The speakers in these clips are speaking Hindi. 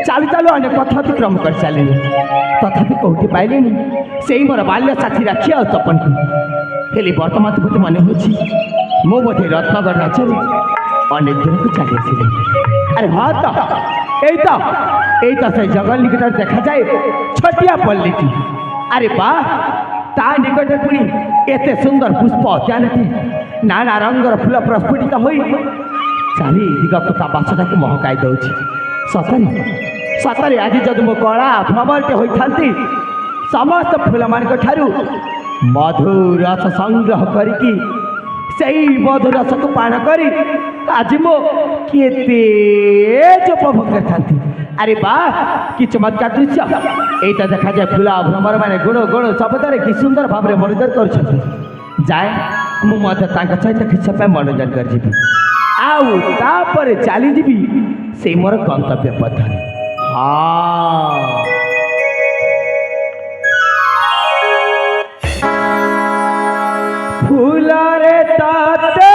चालू चालू अनेक पथ अतिक्रम कर चलिए तथापि कौटी पाइले से मोर बाल्य साथी राखी आ तपन को हेली वर्तमान मत मन हो बोधे रत्नगर राज्य अनेक दिन को चली अरे हाँ तो से जंगल निकट देखा जाए छटिया पल्ली की अरे बा ता निकट पुणी एते सुंदर पुष्प उद्यान नाना रंगर फूल प्रस्फुटित हो चाली दिगक ता बासटा को महकाई दौची सतरे सतरे आज जदि मो कला भ्रमणटे होती समस्त फूल मान मधुरस संग्रह करी मधुरस को पान कर आज मो केते उपभोग करती अरे वाह कि चमत्कार दृश्य यहीटा देखा जाए फूल भ्रमर मैंने गुण गुण शब्द कि सुंदर भाव में मनोरंजन कर जाए मुझे सहित किसी समय मनोरंजन कर आउे चली जी से मोर गंतव्य पथ हाँ फूल रे ताते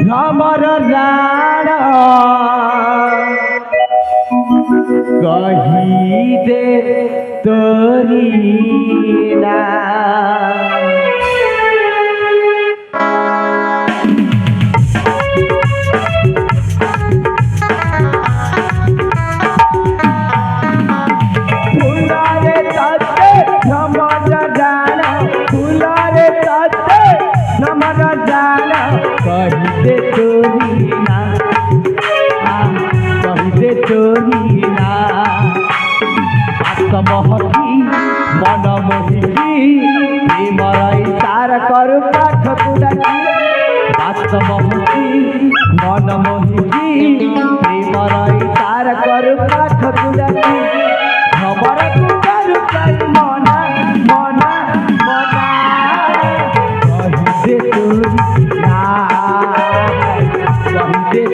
भ्रमर राण कही दे तोरी ना महकी मन मोहिकी मरई तार कर पाठ कुडाकी वास्तव महकी मन मोहिकी मरई तार कर पाठ कुडाकी खबर कुकर कर मना मना मना कहि दे तोरी